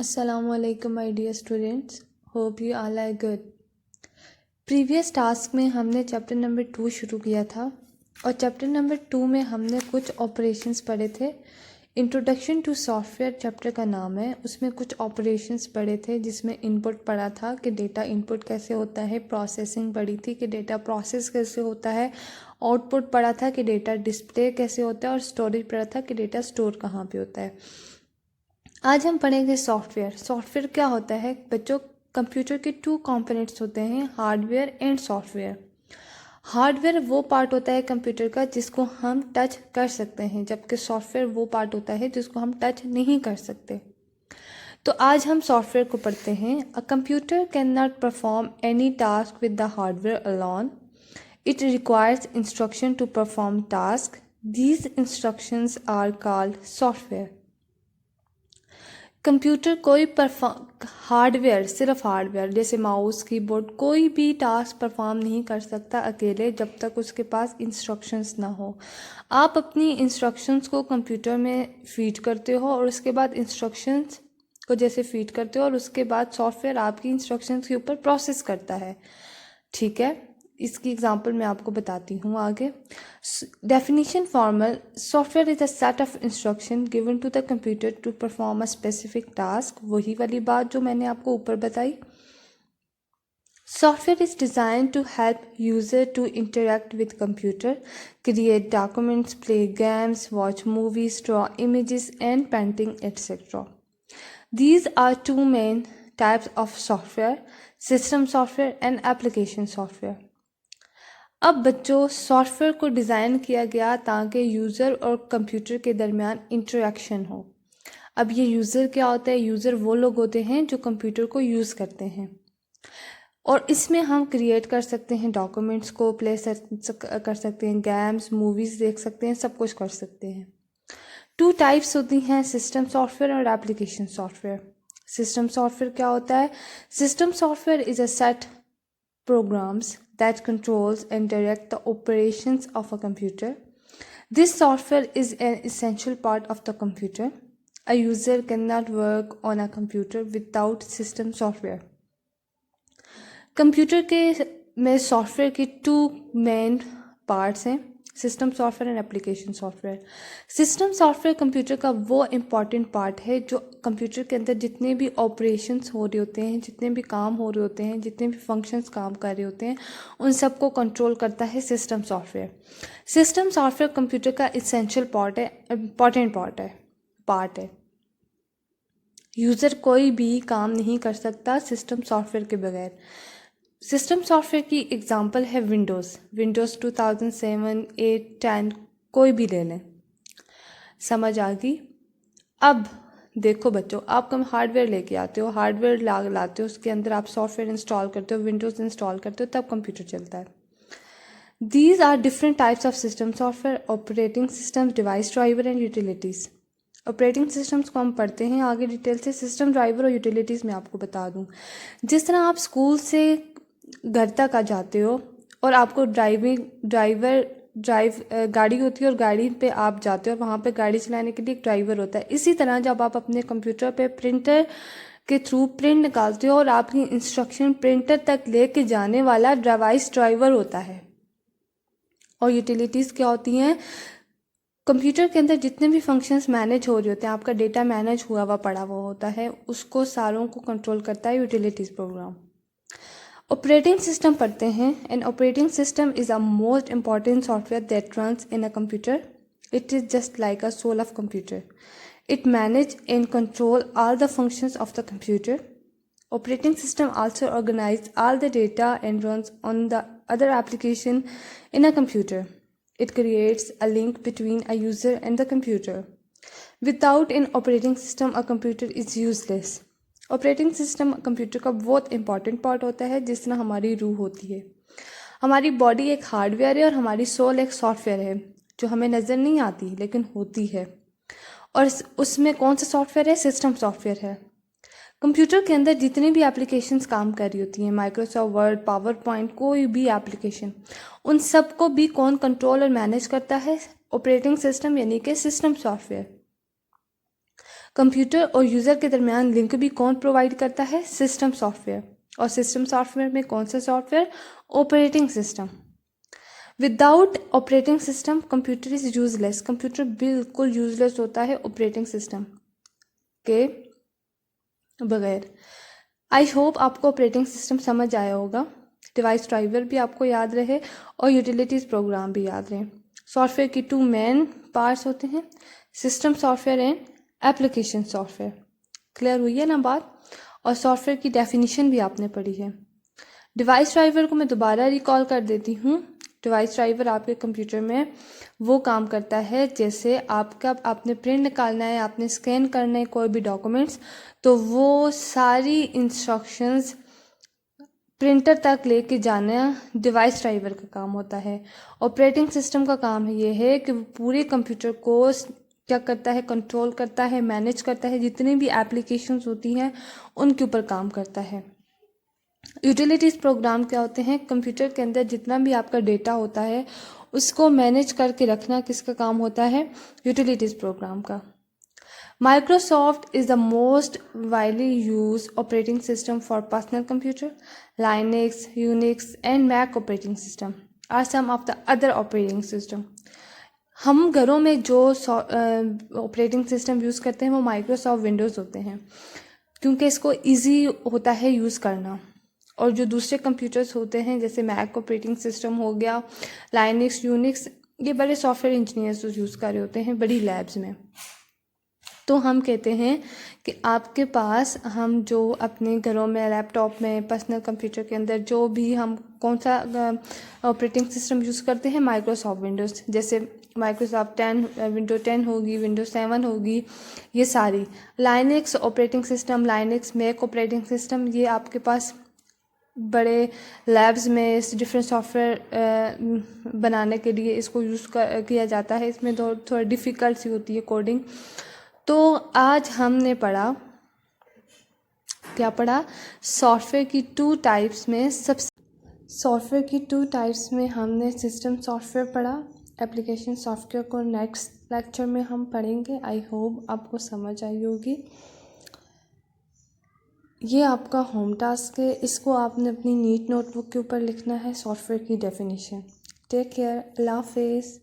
Assalamualaikum my dear students, hope you all are good. Previous task में हमने chapter number 2 शुरू किया था और चैप्टर नंबर 2 में हमने कुछ ऑपरेशंस पढ़े थे। इंट्रोडक्शन टू सॉफ्टवेयर चैप्टर का नाम है, उसमें कुछ ऑपरेशंस पढ़े थे जिसमें इनपुट पढ़ा था कि डेटा इनपुट कैसे होता है, प्रोसेसिंग पढ़ी थी कि डेटा प्रोसेस कैसे होता है, आउटपुट पढ़ा था कि डेटा डिस्प्ले कैसे होता है और स्टोरेज पढ़ा था कि डेटा स्टोर कहाँ पे होता है। आज हम पढ़ेंगे सॉफ्टवेयर। सॉफ्टवेयर क्या होता है बच्चों? कंप्यूटर के 2 कंपोनेंट्स होते हैं, हार्डवेयर एंड सॉफ्टवेयर। हार्डवेयर वो पार्ट होता है कंप्यूटर का जिसको हम टच कर सकते हैं, जबकि सॉफ्टवेयर वो पार्ट होता है जिसको हम टच नहीं कर सकते। तो आज हम सॉफ्टवेयर को पढ़ते हैं। A computer can not perform any task with the hardware alone. It requires instruction to perform task. These instructions are called software. Computer कोई हार्डवेयर, सिर्फ हार्डवेयर जैसे माउस, कीबोर्ड, कोई भी टास्क परफॉर्म नहीं कर सकता अकेले जब तक उसके पास इंस्ट्रक्शंस ना हो। आप अपनी इंस्ट्रक्शंस को कंप्यूटर में फीड करते हो और उसके बाद इंस्ट्रक्शंस को जैसे फीड करते हो और उसके बाद सॉफ्टवेयर आपकी इंस्ट्रक्शंस के ऊपर प्रोसेस करता है। ठीक है, इसकी एग्जांपल मैं आपको बताती हूँ आगे। Definition formal: software is a set of instruction given to the computer to perform a specific task. वही वाली बात जो मैंने आपको ऊपर बताई। Software is design to help user to interact with computer, create documents, play games, watch movies, draw images and painting etcetera. These are 2 main types of software: system software and application software. अब बच्चों, software को design किया गया ताकि user और computer के दरमियान interaction हो। अब ये यूज़र क्या होता है? यूज़र वो लोग होते हैं जो कंप्यूटर को यूज़ करते हैं और इसमें हम क्रिएट कर सकते हैं डॉक्यूमेंट्स को, प्ले कर सकते हैं, गेम्स, मूवीज़ देख सकते हैं, सब कुछ कर सकते हैं। 2 टाइप्स होती हैं, सिस्टम सॉफ्टवेयर और एप्लीकेशन सॉफ्टवेयर। सिस्टम सॉफ्टवेयर क्या होता है? System software is a set programs that controls and direct the operations of a computer. This software is an essential part of the computer. A user cannot work on a computer without system software. Computer के में software की 2 main parts हैं, system software and application software. System software computer का वो important part है जो computer के अंदर जितने भी ऑपरेशंस हो रहे होते हैं, जितने भी काम हो रहे होते हैं, जितने भी फंक्शंस काम कर रहे होते हैं, उन सबको कंट्रोल करता है system software. System software computer का इसेंशियल पार्ट है, इम्पॉर्टेंट पार्ट है। यूज़र कोई भी काम नहीं कर सकता सिस्टम सॉफ्टवेयर के बगैर। सिस्टम सॉफ्टवेयर की एग्जांपल है विंडोज़ 2007, 8, 10, कोई भी ले लें। समझ आ गई? अब देखो बच्चों, आप कम हार्डवेयर लेके आते हो, हार्डवेयर लाते हो, उसके अंदर आप सॉफ्टवेयर इंस्टॉल करते हो, विंडोज़ इंस्टॉल करते हो, तब कंप्यूटर चलता है। These are different types of system software: operating system, device driver and utilities. Operating systems को हम पढ़ते हैं आगे डिटेल से। सिस्टम ड्राइवर और यूटिलिटीज़ मैं आपको बता दूं। जिस तरह आप स्कूल से घर तक आ जाते हो और आपको गाड़ी होती है और गाड़ी पे आप जाते हो और वहाँ पे गाड़ी चलाने के लिए एक ड्राइवर होता है। इसी तरह जब आप अपने कंप्यूटर पे प्रिंटर के थ्रू प्रिंट निकालते हो और आपकी इंस्ट्रक्शन प्रिंटर तक लेके जाने वाला डिवाइस ड्राइवर होता है। और यूटिलिटीज़ क्या होती हैं? कंप्यूटर के अंदर जितने भी फंक्शंस मैनेज हो रहे होते हैं, आपका डेटा मैनेज हुआ हुआ पड़ा हुआ होता है, उसको सारों को कंट्रोल करता है यूटिलिटीज़ प्रोग्राम। ऑपरेटिंग सिस्टम पढ़ते हैं। An operating system is a most important software that runs in a computer. It is just like a soul of computer. It manage and control all the functions of the computer. Operating system also organize all the data and runs on the other application in a computer. It creates a link between a user and the computer. Without an operating system, a computer is useless. Operating system computer का बहुत important part होता है, जिस तरह हमारी रूह होती है। हमारी बॉडी एक हार्डवेयर है और हमारी सोल एक सॉफ्टवेयर है जो हमें नज़र नहीं आती लेकिन होती है। और उसमें कौन सा सॉफ्टवेयर है? सिस्टम सॉफ्टवेयर है। कंप्यूटर के अंदर जितनी भी एप्लीकेशंस काम कर रही होती हैं, माइक्रोसॉफ्ट वर्ड, पावर पॉइंट, कोई भी एप्लीकेशन, उन सबको भी कौन कंट्रोल और मैनेज करता है? ऑपरेटिंग सिस्टम यानी कि सिस्टम सॉफ्टवेयर। कंप्यूटर और यूज़र के दरमियान लिंक भी कौन प्रोवाइड करता है? System software. और सिस्टम सॉफ्टवेयर में कौन सा software? Operating system. Without operating system computer is useless. Computer बिल्कुल यूजलेस होता है ऑपरेटिंग सिस्टम के बगैर। आई होप आपको ऑपरेटिंग सिस्टम समझ आया होगा, डिवाइस ड्राइवर भी आपको याद रहे और यूटिलिटीज़ प्रोग्राम भी याद रहे। सॉफ्टवेयर की 2 मेन पार्ट्स होते हैं, system software and application software. Clear हुई है ना बात? और सॉफ्टवेयर की डेफिनेशन भी आपने पढ़ी है। डिवाइस ड्राइवर को मैं दोबारा रिकॉल कर देती हूँ। डिवाइस ड्राइवर आपके कंप्यूटर में वो काम करता है जैसे आपने प्रिंट निकालना है, आपने स्कैन करना है कोई भी डॉक्यूमेंट्स, तो वो सारी इंस्ट्रक्शंस प्रिंटर तक लेके जाना डिवाइस ड्राइवर का काम होता है। ऑपरेटिंग सिस्टम का काम ये है कि वो पूरे कंप्यूटर को क्या करता है? कंट्रोल करता है, मैनेज करता है, जितनी भी एप्लीकेशंस होती हैं उनके ऊपर काम करता है। यूटिलिटीज़ प्रोग्राम क्या होते हैं? कंप्यूटर के अंदर जितना भी आपका डेटा होता है उसको मैनेज करके रखना किसका काम होता है? यूटिलिटीज़ प्रोग्राम का। Microsoft is the most widely used operating system for personal computer. Linux, Unix, and Mac operating system are some of the other operating system. हम घरों में जो ऑपरेटिंग सिस्टम यूज़ करते हैं वो माइक्रोसॉफ्ट विंडोज़ होते हैं, क्योंकि इसको इजी होता है यूज़ करना। और जो दूसरे कंप्यूटर्स होते हैं जैसे मैक ऑपरेटिंग सिस्टम हो गया, लाइनक्स, यूनिक्स, ये बड़े सॉफ्टवेयर इंजीनियर्स यूज़ कर रहे होते हैं बड़ी लैब्स में। तो हम कहते हैं कि आपके पास हम जो अपने घरों में लैपटॉप में पर्सनल कंप्यूटर के अंदर जो भी हम कौन सा ऑपरेटिंग सिस्टम यूज़ करते हैं? Microsoft Windows. जैसे माइक्रोसॉफ्ट 10, विंडो 10 होगी, विंडो 7 होगी, ये सारी। Linux operating system, Linux, Mac operating system, ये आपके पास बड़े लैब्स में डिफरेंट सॉफ्टवेयर बनाने के लिए इसको यूज़ किया जाता है। इसमें थोड़ा डिफ़िकल्ट सी होती है कोडिंग। तो आज हमने पढ़ा, क्या पढ़ा? सॉफ्टवेयर की 2 टाइप्स में हमने सिस्टम सॉफ्टवेयर पढ़ा। एप्लीकेशन सॉफ्टवेयर को नेक्स्ट लेक्चर में हम पढ़ेंगे। आई होप आपको समझ आई होगी। ये आपका होम टास्क है, इसको आपने अपनी नीट नोटबुक के ऊपर लिखना है, सॉफ्टवेयर की डेफिनेशन। टेक केयर, अल्लाह हाफिज़।